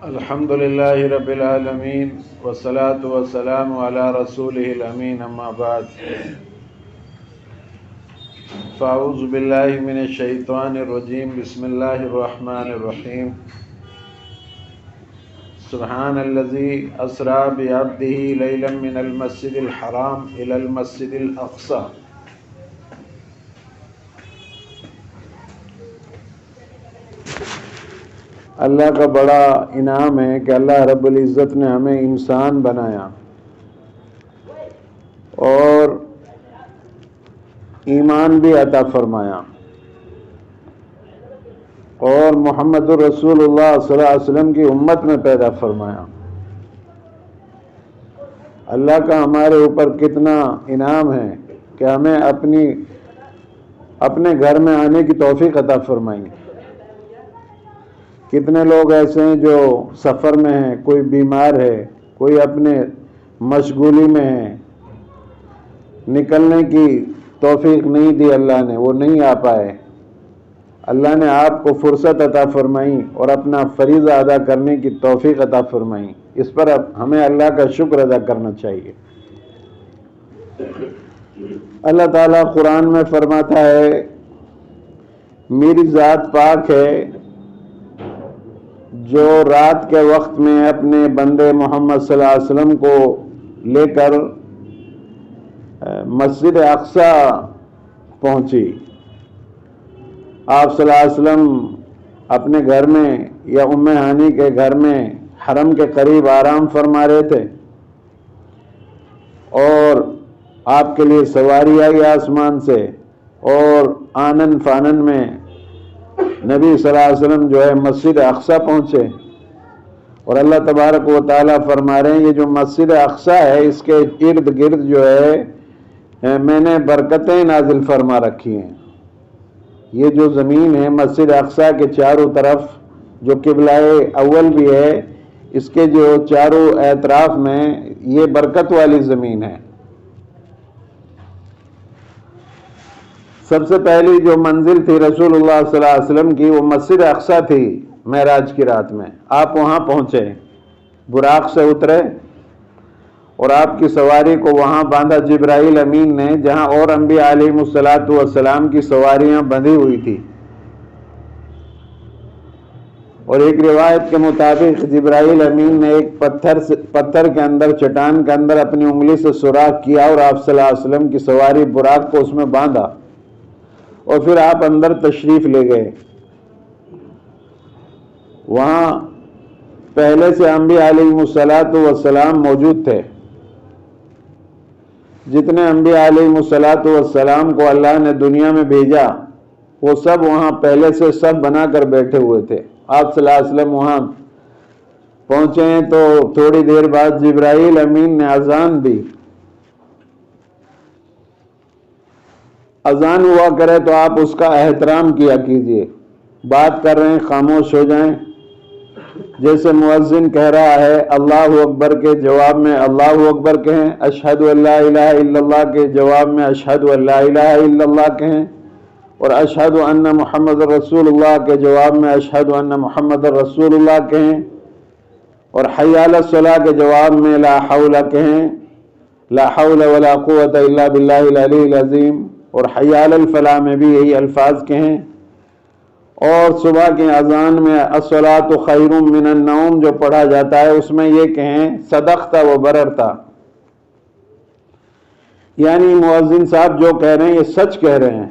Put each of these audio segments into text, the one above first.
الحمد للہ رب العالمین والصلاة والسلام علی رسولہ الامین اما بعد فاعوذ باللہ من الشیطان الرجیم بسم اللہ الرحمن الرحیم سبحان الذی اسری بعبدہ لیلا من المسجد الحرام الی المسجد الاقصی۔ اللہ کا بڑا انعام ہے کہ اللہ رب العزت نے ہمیں انسان بنایا اور ایمان بھی عطا فرمایا اور محمد الرسول اللہ صلی اللہ علیہ وسلم کی امت میں پیدا فرمایا۔ اللہ کا ہمارے اوپر کتنا انعام ہے کہ ہمیں اپنے گھر میں آنے کی توفیق عطا فرمائی۔ کتنے لوگ ایسے ہیں جو سفر میں ہیں، کوئی بیمار ہے، کوئی اپنے مشغولی میں ہے، نکلنے کی توفیق نہیں دی اللہ نے، وہ نہیں آ پائے۔ اللہ نے آپ کو فرصت عطا فرمائی اور اپنا فریضہ ادا کرنے کی توفیق عطا فرمائی۔ اس پر ہمیں اللہ کا شکر ادا کرنا چاہیے۔ اللہ تعالیٰ قرآن میں فرماتا ہے، میری ذات پاک ہے جو رات کے وقت میں اپنے بندے محمد صلی اللہ علیہ وسلم کو لے کر مسجد اقصی پہنچی۔ آپ صلی اللہ علیہ وسلم اپنے گھر میں یا ام ہانی کے گھر میں حرم کے قریب آرام فرما رہے تھے اور آپ کے لیے سواری آئی آسمان سے اور آنن فانن میں نبی صلی اللہ علیہ وسلم جو ہے مسجد اقصی پہنچے اور اللہ تبارک و تعالیٰ فرما رہے ہیں، یہ جو مسجد اقصی ہے اس کے ارد گرد جو ہے میں نے برکتیں نازل فرما رکھی ہیں۔ یہ جو زمین ہے مسجد اقصی کے چاروں طرف جو قبلہ اول بھی ہے، اس کے جو چاروں اطراف میں یہ برکت والی زمین ہے۔ سب سے پہلی جو منزل تھی رسول اللہ صلی اللہ علیہ وسلم کی، وہ مسجد اقصی تھی۔ معراج کی رات میں آپ وہاں پہنچے، براق سے اترے اور آپ کی سواری کو وہاں باندھا جبرائیل امین نے، جہاں اور انبیاء علیہ السلام کی سواریاں بندھی ہوئی تھی۔ اور ایک روایت کے مطابق جبرائیل امین نے ایک پتھر کے اندر، چٹان کے اندر اپنی انگلی سے سوراخ کیا اور آپ صلی اللہ علیہ وسلم کی سواری براق کو اس میں باندھا اور پھر آپ اندر تشریف لے گئے۔ وہاں پہلے سے انبیاء علیہ السلام موجود تھے۔ جتنے انبیاء علیہ السلام کو اللہ نے دنیا میں بھیجا وہ سب وہاں پہلے سے سب بنا کر بیٹھے ہوئے تھے۔ آپ صلی اللہ علیہ وسلم وہاں پہنچے ہیں تو تھوڑی دیر بعد جبرائیل امین نے اذان دی۔ اذان ہوا کرے تو آپ اس کا احترام کیا کیجئے، بات کر رہے ہیں خاموش ہو جائیں۔ جیسے مؤذن کہہ رہا ہے اللہ اکبر کے جواب میں اللہ اکبر کہیں، اشہد ان لا الہ الا اللہ کے جواب میں اشہد ان لا الہ الا اللہ کہیں، اور اشہد ان محمد رسول اللہ کے جواب میں اشہد ان محمد رسول اللہ کہیں، اور حی علی الصلاۃ کے جواب میں لا حول کہیں، لا حول ولا قوت الا باللہ العلی العظیم، اور حی علی الفلاح میں بھی یہی الفاظ کہیں۔ اور صبح کی اذان میں الصلاۃ خیر من النوم جو پڑھا جاتا ہے اس میں یہ کہیں صدقت و بررت، یعنی مؤذن صاحب جو کہہ رہے ہیں یہ سچ کہہ رہے ہیں،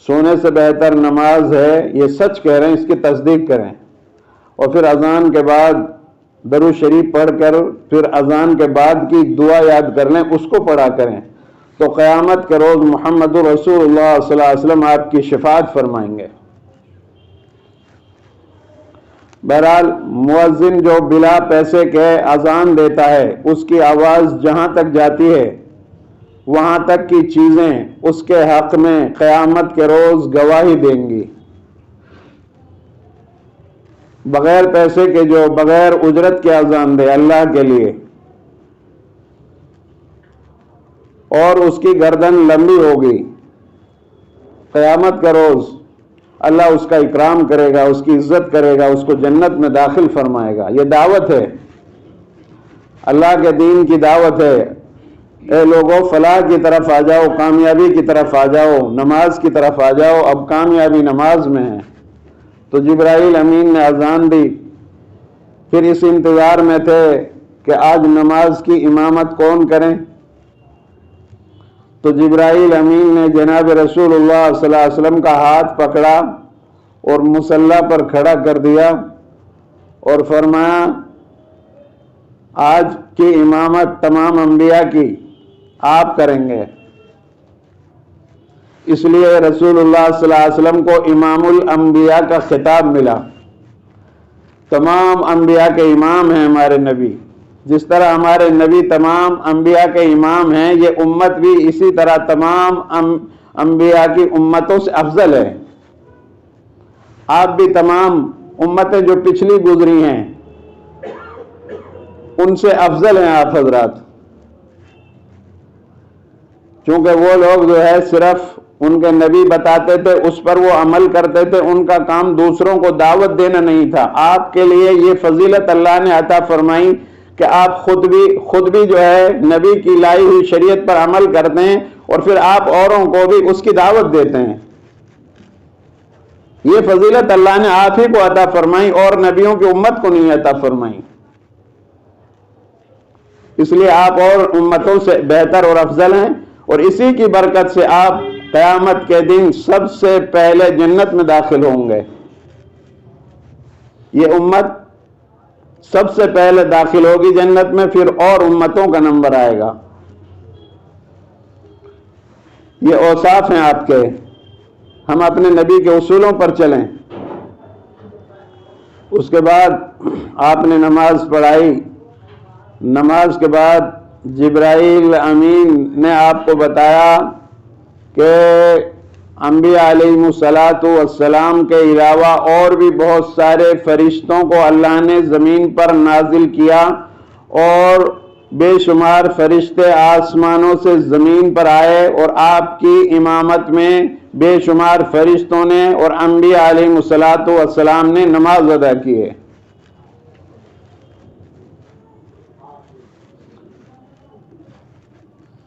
سونے سے بہتر نماز ہے، یہ سچ کہہ رہے ہیں، اس کی تصدیق کریں۔ اور پھر اذان کے بعد درود شریف پڑھ کر پھر اذان کے بعد کی دعا یاد کر لیں، اس کو پڑھا کریں، تو قیامت کے روز محمد رسول اللہ صلی اللہ علیہ وسلم آپ کی شفاعت فرمائیں گے۔ بہرحال مؤذن جو بلا پیسے کے اذان دیتا ہے اس کی آواز جہاں تک جاتی ہے وہاں تک کی چیزیں اس کے حق میں قیامت کے روز گواہی دیں گی۔ بغیر پیسے کے جو بغیر اجرت کے اذان دے اللہ کے لیے اور اس کی گردن لمبی ہوگی، قیامت کا روز اللہ اس کا اکرام کرے گا، اس کی عزت کرے گا، اس کو جنت میں داخل فرمائے گا۔ یہ دعوت ہے، اللہ کے دین کی دعوت ہے۔ اے لوگوں، فلاح کی طرف آ جاؤ، کامیابی کی طرف آ جاؤ، نماز کی طرف آ جاؤ، اب کامیابی نماز میں ہے۔ تو جبرائیل امین نے اذان دی، پھر اس انتظار میں تھے کہ آج نماز کی امامت کون کریں؟ تو جبرائیل امین نے جناب رسول اللہ صلی اللہ علیہ وسلم کا ہاتھ پکڑا اور مصلی پر کھڑا کر دیا اور فرمایا آج کی امامت تمام انبیاء کی آپ کریں گے۔ اس لیے رسول اللہ صلی اللہ علیہ وسلم کو امام الانبیاء کا خطاب ملا۔ تمام انبیاء کے امام ہیں ہمارے نبی، جس طرح ہمارے نبی تمام انبیاء کے امام ہیں، یہ امت بھی اسی طرح تمام انبیاء کی امتوں سے افضل ہے۔ آپ بھی تمام امتیں جو پچھلی گزری ہیں ان سے افضل ہیں آپ حضرات، کیونکہ وہ لوگ جو ہے صرف ان کے نبی بتاتے تھے، اس پر وہ عمل کرتے تھے، ان کا کام دوسروں کو دعوت دینا نہیں تھا۔ آپ کے لیے یہ فضیلت اللہ نے عطا فرمائی کہ آپ خود بھی جو ہے نبی کی لائی ہوئی شریعت پر عمل کرتے ہیں اور پھر آپ اوروں کو بھی اس کی دعوت دیتے ہیں۔ یہ فضیلت اللہ نے آپ ہی کو عطا فرمائی اور نبیوں کی امت کو نہیں عطا فرمائی، اس لیے آپ اور امتوں سے بہتر اور افضل ہیں، اور اسی کی برکت سے آپ قیامت کے دن سب سے پہلے جنت میں داخل ہوں گے۔ یہ امت سب سے پہلے داخل ہوگی جنت میں، پھر اور امتوں کا نمبر آئے گا۔ یہ اوصاف ہیں آپ کے، ہم اپنے نبی کے اصولوں پر چلیں۔ اس کے بعد آپ نے نماز پڑھائی، نماز کے بعد جبرائیل امین نے آپ کو بتایا کہ انبیاء علیہم السلام کے علاوہ اور بھی بہت سارے فرشتوں کو اللہ نے زمین پر نازل کیا، اور بے شمار فرشتے آسمانوں سے زمین پر آئے، اور آپ کی امامت میں بے شمار فرشتوں نے اور انبیاء علیہم السلام نے نماز ادا کی ہے۔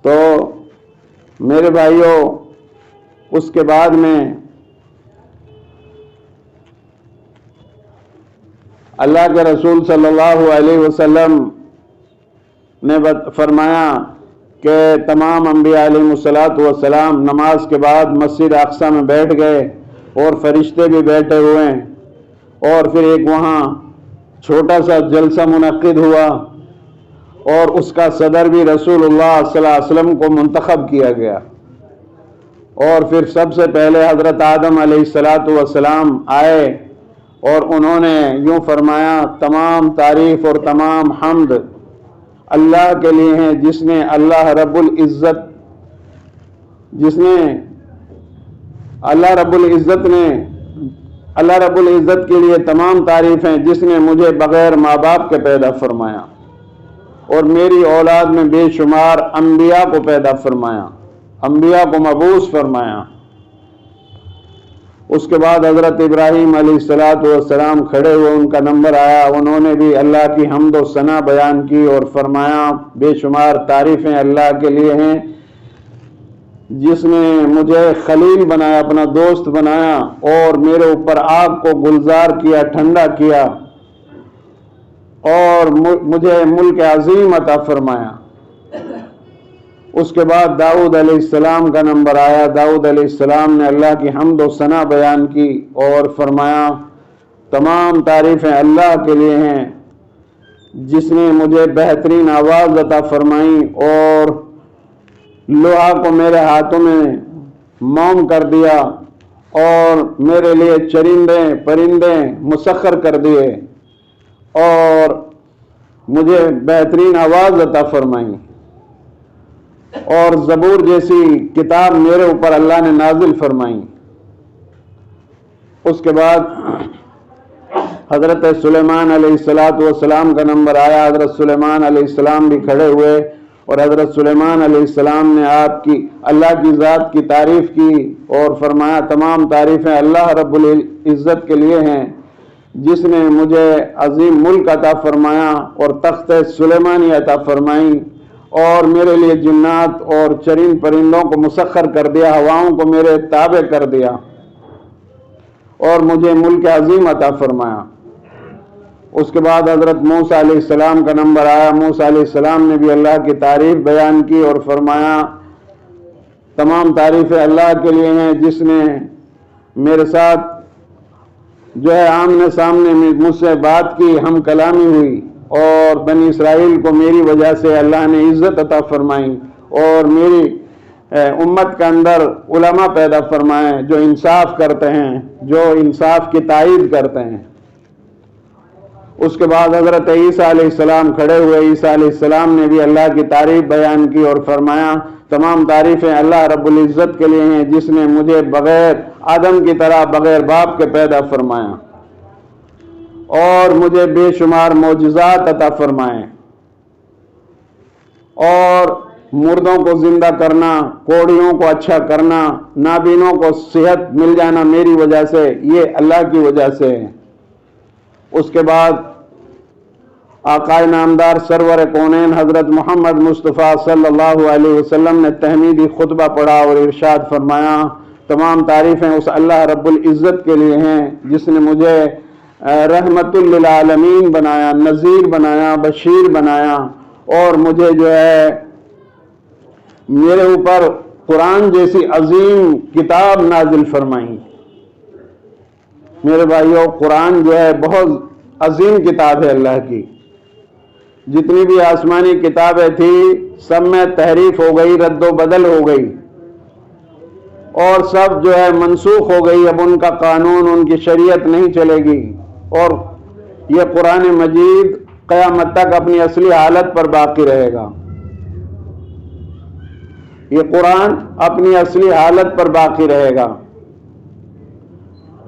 تو میرے بھائیوں، اس کے بعد میں اللہ کے رسول صلی اللہ علیہ وسلم نے فرمایا کہ تمام انبیاء علیہ السلام نماز کے بعد مسجد اقصی میں بیٹھ گئے اور فرشتے بھی بیٹھے ہوئے ہیں، اور پھر ایک وہاں چھوٹا سا جلسہ منعقد ہوا اور اس کا صدر بھی رسول اللہ صلی اللہ علیہ وسلم کو منتخب کیا گیا، اور پھر سب سے پہلے حضرت آدم علیہ السلام آئے اور انہوں نے یوں فرمایا تمام تعریف اور تمام حمد اللہ کے لیے ہیں، جس نے اللہ رب العزت کے لیے تمام تعریف ہیں، جس نے مجھے بغیر ماں باپ کے پیدا فرمایا اور میری اولاد میں بے شمار انبیاء کو پیدا فرمایا، انبیاء کو مبعوث فرمایا۔ اس کے بعد حضرت ابراہیم علیہ السلام کھڑے ہوئے، ان کا نمبر آیا، انہوں نے بھی اللہ کی حمد و ثنا بیان کی اور فرمایا بے شمار تعریفیں اللہ کے لیے ہیں، جس نے مجھے خلیل بنایا، اپنا دوست بنایا، اور میرے اوپر آگ کو گلزار کیا، ٹھنڈا کیا، اور مجھے ملک عظیم عطا فرمایا۔ اس کے بعد داؤد علیہ السلام کا نمبر آیا، داؤد علیہ السلام نے اللہ کی حمد و ثنا بیان کی اور فرمایا تمام تعریفیں اللہ کے لیے ہیں، جس نے مجھے بہترین آواز عطا فرمائی اور لوہا کو میرے ہاتھوں میں موم کر دیا اور میرے لیے چرندے پرندے مسخر کر دیے اور مجھے بہترین آواز عطا فرمائی، اور زبور جیسی کتاب میرے اوپر اللہ نے نازل فرمائی۔ اس کے بعد حضرت سلیمان علیہ السلام کا نمبر آیا، حضرت سلیمان علیہ السلام بھی کھڑے ہوئے اور حضرت سلیمان علیہ السلام نے آپ کی اللہ کی ذات کی تعریف کی اور فرمایا تمام تعریفیں اللہ رب العزت کے لیے ہیں جس نے مجھے عظیم ملک عطا فرمایا اور تخت سلیمانی عطا فرمائی اور میرے لیے جنات اور چرند پرندوں کو مسخر کر دیا، ہواؤں کو میرے تابع کر دیا اور مجھے ملک عظیم عطا فرمایا۔ اس کے بعد حضرت موسیٰ علیہ السلام کا نمبر آیا۔ موسیٰ علیہ السلام نے بھی اللہ کی تعریف بیان کی اور فرمایا تمام تعریفیں اللہ کے لیے ہیں جس نے میرے ساتھ جو ہے آمنے سامنے مجھ سے بات کی، ہم کلامی ہوئی اور بنی اسرائیل کو میری وجہ سے اللہ نے عزت عطا فرمائی اور میری امت کے اندر علماء پیدا فرمائے جو انصاف کرتے ہیں، جو انصاف کی تائید کرتے ہیں۔ اس کے بعد حضرت عیسیٰ علیہ السلام کھڑے ہوئے۔ عیسیٰ علیہ السلام نے بھی اللہ کی تعریف بیان کی اور فرمایا تمام تعریفیں اللہ رب العزت کے لیے ہیں جس نے مجھے بغیر آدم کی طرح بغیر باپ کے پیدا فرمایا اور مجھے بے شمار معجزات عطا فرمائے اور مردوں کو زندہ کرنا، کوڑیوں کو اچھا کرنا، نابینوں کو صحت مل جانا میری وجہ سے، یہ اللہ کی وجہ سے ہے۔ اس کے بعد آقائے نامدار سرور کونین حضرت محمد مصطفیٰ صلی اللہ علیہ وسلم نے تحمیدی خطبہ پڑھا اور ارشاد فرمایا تمام تعریفیں اس اللہ رب العزت کے لیے ہیں جس نے مجھے رحمت للعالمین بنایا، نذیر بنایا، بشیر بنایا اور مجھے جو ہے میرے اوپر قرآن جیسی عظیم کتاب نازل فرمائی۔ میرے بھائیوں، قرآن جو ہے بہت عظیم کتاب ہے اللہ کی۔ جتنی بھی آسمانی کتابیں تھیں سب میں تحریف ہو گئی، رد و بدل ہو گئی اور سب جو ہے منسوخ ہو گئی۔ اب ان کا قانون، ان کی شریعت نہیں چلے گی اور یہ قرآن مجید قیامت تک اپنی اصلی حالت پر باقی رہے گا۔ یہ قرآن اپنی اصلی حالت پر باقی رہے گا۔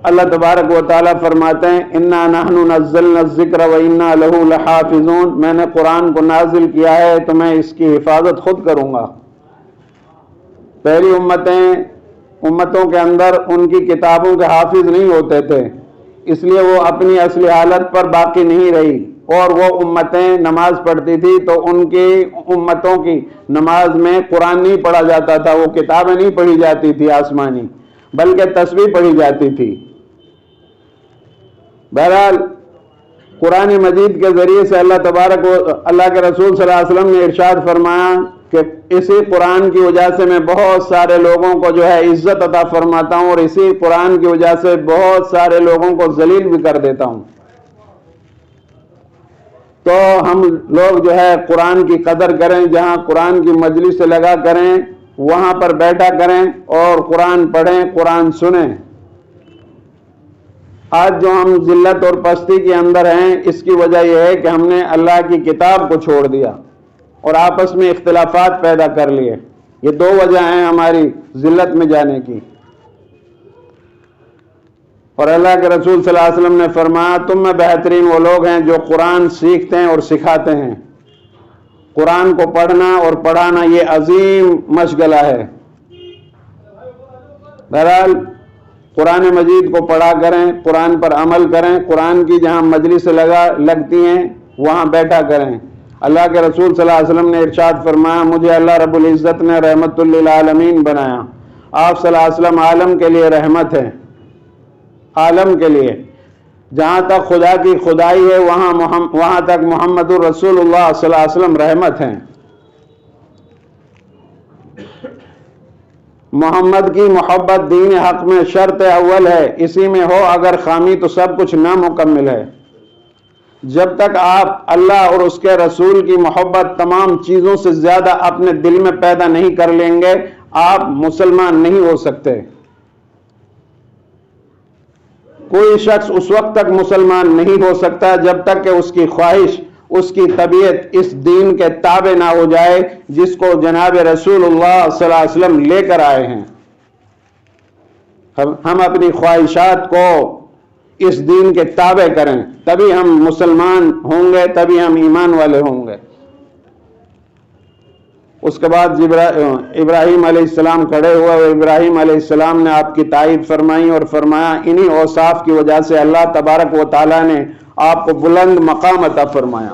اللہ تبارک و تعالیٰ فرماتے ہیں اِنَّا نَحْنُ نَزَّلْنَا الذِّكْرَ وَإِنَّا لَهُ لَحَافِظُونَ، میں نے قرآن کو نازل کیا ہے تو میں اس کی حفاظت خود کروں گا۔ پہلی امتوں کے اندر ان کی کتابوں کے حافظ نہیں ہوتے تھے، اس لیے وہ اپنی اصلی حالت پر باقی نہیں رہی اور وہ امتیں نماز پڑھتی تھی تو ان کی امتوں کی نماز میں قرآن نہیں پڑھا جاتا تھا، وہ کتابیں نہیں پڑھی جاتی تھی آسمانی بلکہ تسبیح پڑھی جاتی تھی۔ بہرحال قرآن مجید کے ذریعے سے اللہ کے رسول صلی اللہ علیہ وسلم نے ارشاد فرمایا کہ اسی قرآن کی وجہ سے میں بہت سارے لوگوں کو جو ہے عزت عطا فرماتا ہوں اور اسی قرآن کی وجہ سے بہت سارے لوگوں کو ذلیل بھی کر دیتا ہوں۔ تو ہم لوگ جو ہے قرآن کی قدر کریں، جہاں قرآن کی مجلس سے لگا کریں وہاں پر بیٹھا کریں اور قرآن پڑھیں، قرآن سنیں۔ آج جو ہم ذلت اور پستی کے اندر ہیں اس کی وجہ یہ ہے کہ ہم نے اللہ کی کتاب کو چھوڑ دیا اور آپس میں اختلافات پیدا کر لیے۔ یہ دو وجہ ہیں ہماری ذلت میں جانے کی۔ اور اللہ کے رسول صلی اللہ علیہ وسلم نے فرمایا تم میں بہترین وہ لوگ ہیں جو قرآن سیکھتے ہیں اور سکھاتے ہیں۔ قرآن کو پڑھنا اور پڑھانا یہ عظیم مشغلہ ہے۔ بہرحال قرآن مجید کو پڑھا کریں، قرآن پر عمل کریں، قرآن کی جہاں مجلس لگتی ہیں وہاں بیٹھا کریں۔ اللہ کے رسول صلی اللہ علیہ وسلم نے ارشاد فرمایا مجھے اللہ رب العزت نے رحمت للعالمین بنایا۔ آپ صلی اللہ علیہ وسلم عالم کے لیے رحمت ہے، عالم کے لیے۔ جہاں تک خدا کی خدائی ہے وہاں تک محمد الرسول اللہ صلی اللہ علیہ وسلم رحمت ہیں۔ محمد کی محبت دین حق میں شرط اول ہے، اسی میں ہو اگر خامی تو سب کچھ نامکمل ہے۔ جب تک آپ اللہ اور اس کے رسول کی محبت تمام چیزوں سے زیادہ اپنے دل میں پیدا نہیں کر لیں گے آپ مسلمان نہیں ہو سکتے۔ کوئی شخص اس وقت تک مسلمان نہیں ہو سکتا جب تک کہ اس کی خواہش، اس کی طبیعت اس دین کے تابع نہ ہو جائے جس کو جناب رسول اللہ صلی اللہ علیہ وسلم لے کر آئے ہیں۔ ہم اپنی خواہشات کو اس دین کے تابع کریں تبھی ہم مسلمان ہوں گے، تبھی ہم ایمان والے ہوں گے۔ اس کے بعد ابراہیم علیہ السلام کھڑے ہوئے اور ابراہیم علیہ السلام نے آپ کی تعریف فرمائی اور فرمایا انہی اوصاف کی وجہ سے اللہ تبارک و تعالیٰ نے آپ کو بلند مقام عطا فرمایا۔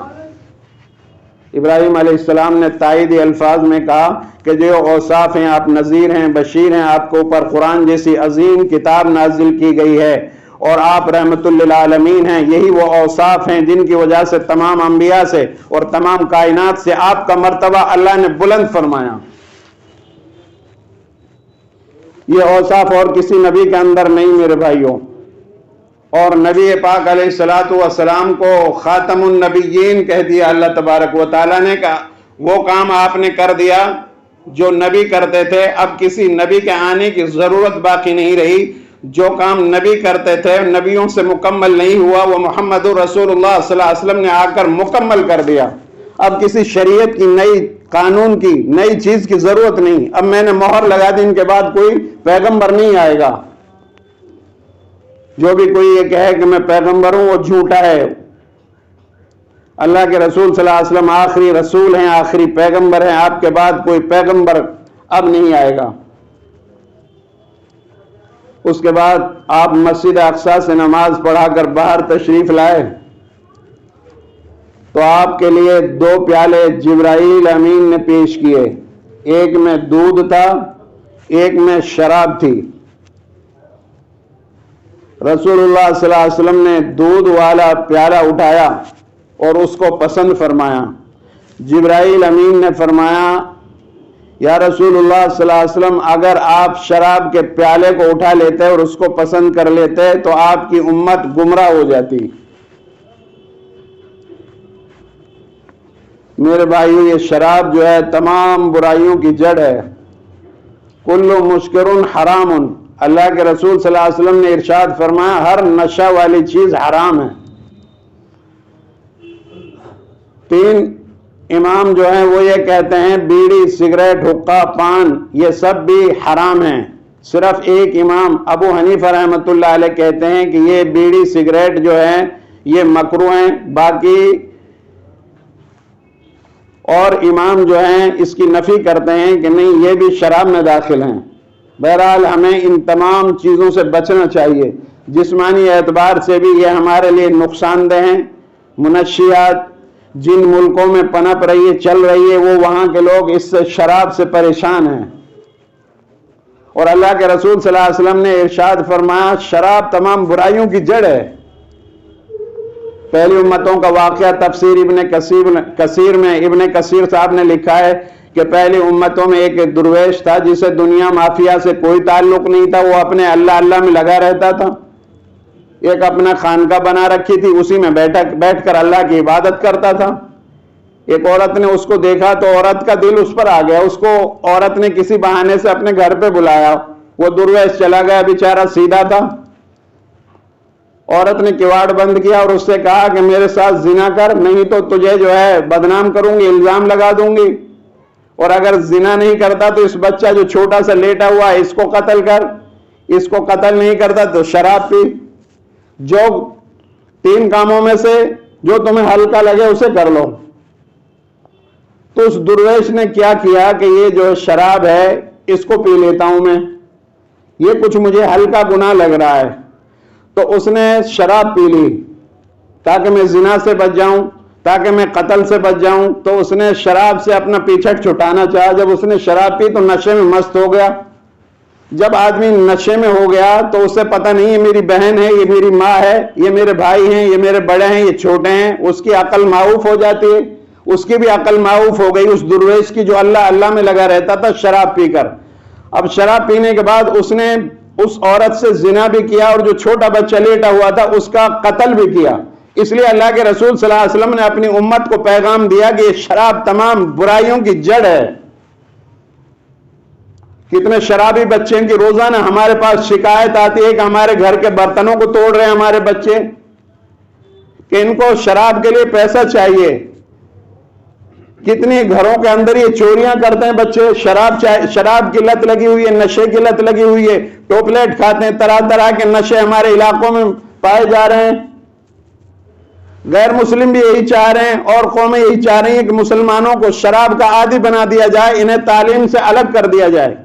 ابراہیم علیہ السلام نے تائیدی الفاظ میں کہا کہ جو اوصاف ہیں، آپ نذیر ہیں، بشیر ہیں، آپ کے اوپر قرآن جیسی عظیم کتاب نازل کی گئی ہے اور آپ رحمت للعالمین ہیں، یہی وہ اوصاف ہیں جن کی وجہ سے تمام انبیاء سے اور تمام کائنات سے آپ کا مرتبہ اللہ نے بلند فرمایا۔ یہ اوصاف اور کسی نبی کے اندر نہیں میرے بھائیوں، اور نبی پاک علیہ الصلوۃ والسلام کو خاتم النبیین کہہ دیا اللہ تبارک و تعالیٰ نے، کہا وہ کام آپ نے کر دیا جو نبی کرتے تھے، اب کسی نبی کے آنے کی ضرورت باقی نہیں رہی۔ جو کام نبی کرتے تھے نبیوں سے مکمل نہیں ہوا، وہ محمد رسول اللہ صلی اللہ علیہ وسلم نے آ کر مکمل کر دیا۔ اب کسی شریعت کی، نئی قانون کی، نئی چیز کی ضرورت نہیں۔ اب میں نے مہر لگا دی، ان کے بعد کوئی پیغمبر نہیں آئے گا۔ جو بھی کوئی یہ کہے کہ میں پیغمبر ہوں وہ جھوٹا ہے۔ اللہ کے رسول صلی اللہ علیہ وسلم آخری رسول ہیں، آخری پیغمبر ہیں، آپ کے بعد کوئی پیغمبر اب نہیں آئے گا۔ اس کے بعد آپ مسجد اقصی سے نماز پڑھا کر باہر تشریف لائے تو آپ کے لیے 2 پیالے جبرائیل امین نے پیش کیے، ایک میں دودھ تھا، ایک میں شراب تھی۔ رسول اللہ صلی اللہ علیہ وسلم نے دودھ والا پیالہ اٹھایا اور اس کو پسند فرمایا۔ جبرائیل امین نے فرمایا یا رسول اللہ صلی اللہ علیہ وسلم، اگر آپ شراب کے پیالے کو اٹھا لیتے اور اس کو پسند کر لیتے تو آپ کی امت گمراہ ہو جاتی۔ میرے بھائیو، یہ شراب جو ہے تمام برائیوں کی جڑ ہے۔ کل مسکر حرام، اللہ کے رسول صلی اللہ علیہ وسلم نے ارشاد فرمایا ہر نشہ والی چیز حرام ہے۔ 3 امام جو ہیں وہ یہ کہتے ہیں بیڑی، سگریٹ، حقہ، پان یہ سب بھی حرام ہیں۔ صرف ایک امام ابو حنیفہ رحمۃ اللہ علیہ کہتے ہیں کہ یہ بیڑی، سگریٹ جو ہیں یہ مکروہ ہیں، باقی اور امام جو ہیں اس کی نفی کرتے ہیں کہ نہیں یہ بھی شراب میں داخل ہیں۔ بہرحال ہمیں ان تمام چیزوں سے بچنا چاہیے۔ جسمانی اعتبار سے بھی یہ ہمارے لیے نقصان دہ ہیں۔ منشیات جن ملکوں میں پنپ رہی ہے، چل رہی ہے، وہ وہاں کے لوگ اس سے شراب سے پریشان ہیں، اور اللہ کے رسول صلی اللہ علیہ وسلم نے ارشاد فرمایا شراب تمام برائیوں کی جڑ ہے۔ پہلی امتوں کا واقعہ تفسیر کثیر میں ابن کثیر صاحب نے لکھا ہے کہ پہلی امتوں میں ایک درویش تھا جسے دنیا مافیا سے کوئی تعلق نہیں تھا، وہ اپنے اللہ اللہ میں لگا رہتا تھا، ایک اپنا خانقاہ بنا رکھی تھی، اسی میں بیٹھ کر اللہ کی عبادت کرتا تھا۔ ایک عورت نے اس کو دیکھا تو عورت کا دل اس پر آ گیا، اس کو عورت نے کسی بہانے سے اپنے گھر پہ بلایا، وہ درویش چلا گیا، بیچارہ سیدھا تھا۔ عورت نے کواڑ بند کیا اور اس سے کہا کہ میرے ساتھ زنا کر، نہیں تو تجھے جو ہے بدنام کروں گی، الزام لگا دوں گی، اور اگر زنا نہیں کرتا تو اس بچہ جو چھوٹا سا لیٹا ہوا ہے اس کو قتل کر، اس کو قتل نہیں کرتا تو شراب پی، جو 3 کاموں میں سے جو تمہیں ہلکا لگے اسے کر لو۔ تو اس درویش نے کیا کیا کہ یہ جو شراب ہے اس کو پی لیتا ہوں میں، یہ کچھ مجھے ہلکا گناہ لگ رہا ہے، تو اس نے شراب پی لی تاکہ میں زنا سے بچ جاؤں، تاکہ میں قتل سے بچ جاؤں۔ تو اس نے شراب سے اپنا پیچھا چھٹانا چاہا، جب اس نے شراب پی تو نشے میں مست ہو گیا۔ جب آدمی نشے میں ہو گیا تو اسے پتہ نہیں یہ میری بہن ہے، یہ میری ماں ہے، یہ میرے بھائی ہیں، یہ میرے بڑے ہیں، یہ چھوٹے ہیں، اس کی عقل معوف ہو جاتی ہے۔ اس کی بھی عقل معوف ہو گئی اس درویش کی جو اللہ اللہ میں لگا رہتا تھا شراب پی کر۔ اب شراب پینے کے بعد اس نے اس عورت سے زنا بھی کیا اور جو چھوٹا بچہ لیٹا ہوا تھا اس کا قتل بھی کیا۔ اس لیے اللہ کے رسول صلی اللہ علیہ وسلم نے اپنی امت کو پیغام دیا کہ یہ شراب تمام برائیوں کی جڑ ہے۔ کتنے شرابی بچے ہیں کہ روزانہ ہمارے پاس شکایت آتی ہے کہ ہمارے گھر کے برتنوں کو توڑ رہے ہیں ہمارے بچے، کہ ان کو شراب کے لیے پیسہ چاہیے۔ کتنی گھروں کے اندر یہ چوریاں کرتے ہیں بچے، شراب کی لت لگی ہوئی ہے، نشے کی لت لگی ہوئی ہے، ٹوپلیٹ کھاتے ہیں، طرح طرح کے نشے ہمارے علاقوں میں پائے جا رہے ہیں۔ غیر مسلم بھی یہی چاہ رہے ہیں اور قومیں یہی چاہ رہی ہیں کہ مسلمانوں کو شراب کا عادی بنا دیا جائے، انہیں تعلیم سے الگ کر دیا جائے۔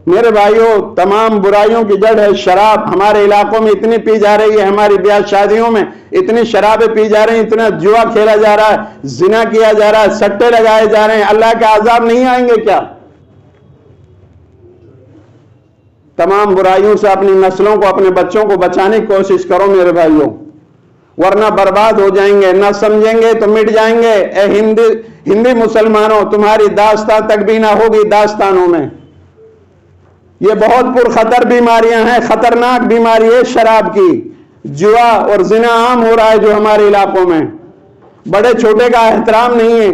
میرے بھائیوں، تمام برائیوں کی جڑ ہے شراب۔ ہمارے علاقوں میں اتنی پی جا رہی ہے، ہماری بیاہ شادیوں میں اتنی شرابیں پی جا رہی ہیں، اتنا جوا کھیلا جا رہا ہے، زنا کیا جا رہا ہے، سٹے لگائے جا رہے ہیں۔ اللہ کے عذاب نہیں آئیں گے کیا؟ تمام برائیوں سے اپنی نسلوں کو، اپنے بچوں کو بچانے کی کوشش کرو میرے بھائیوں، ورنہ برباد ہو جائیں گے۔ نہ سمجھیں گے تو مٹ جائیں گے۔ اے ہندی مسلمانوں، تمہاری داستان تک بھی نہ ہوگی داستانوں میں۔ یہ بہت پرخطر بیماریاں ہیں، خطرناک بیماری ہے شراب کی۔ جوا اور زنا عام ہو رہا ہے جو ہمارے علاقوں میں، بڑے چھوٹے کا احترام نہیں ہے۔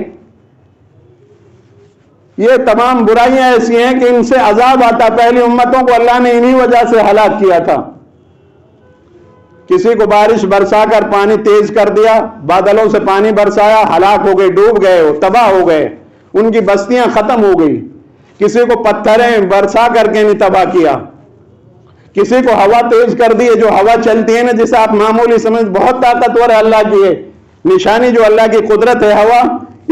یہ تمام برائیاں ایسی ہیں کہ ان سے عذاب آتا۔ پہلی امتوں کو اللہ نے انہی وجہ سے ہلاک کیا تھا۔ کسی کو بارش برسا کر پانی تیز کر دیا، بادلوں سے پانی برسایا، ہلاک ہو گئے، ڈوب گئے، تباہ ہو گئے، ان کی بستیاں ختم ہو گئی۔ کسی کو پتھریں برسا کر کے نہیں تباہ کیا، کسی کو ہوا تیز کر دی۔ جو ہوا چلتی ہے نا، جسے آپ معمولی سمجھ، بہت طاقتور ہے اللہ کی ہے نشانی، جو اللہ کی قدرت ہے ہوا،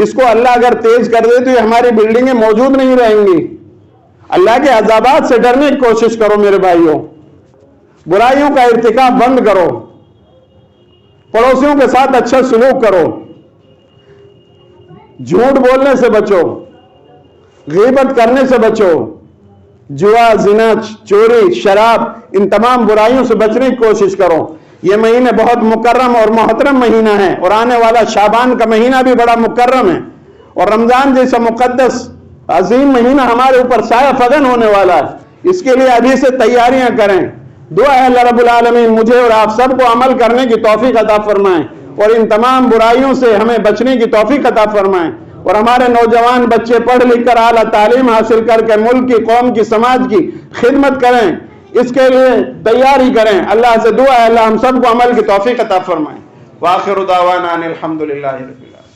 اس کو اللہ اگر تیز کر دے تو یہ ہماری بلڈنگیں موجود نہیں رہیں گی۔ اللہ کے عذابات سے ڈرنے کی کوشش کرو میرے بھائیوں، برائیوں کا ارتکاب بند کرو، پڑوسیوں کے ساتھ اچھا سلوک کرو، جھوٹ بولنے سے بچو، غیبت کرنے سے بچو، جوا، زنا، چوری، شراب، ان تمام برائیوں سے بچنے کی کوشش کرو۔ یہ مہینے بہت مکرم اور محترم مہینہ ہے، اور آنے والا شعبان کا مہینہ بھی بڑا مکرم ہے، اور رمضان جیسا مقدس عظیم مہینہ ہمارے اوپر سایہ فگن ہونے والا ہے۔ اس کے لیے ابھی سے تیاریاں کریں۔ دعا ہے اللہ رب العالمین مجھے اور آپ سب کو عمل کرنے کی توفیق عطا فرمائیں، اور ان تمام برائیوں سے ہمیں بچنے کی توفیق عطا فرمائیں، اور ہمارے نوجوان بچے پڑھ لکھ کر اعلیٰ تعلیم حاصل کر کے ملک کی، قوم کی، سماج کی خدمت کریں، اس کے لیے تیاری کریں۔ اللہ سے دعا ہے اللہ ہم سب کو عمل کی توفیق عطا فرمائیں۔ وآخر دعوانا ان الحمدللہ رب العالمین۔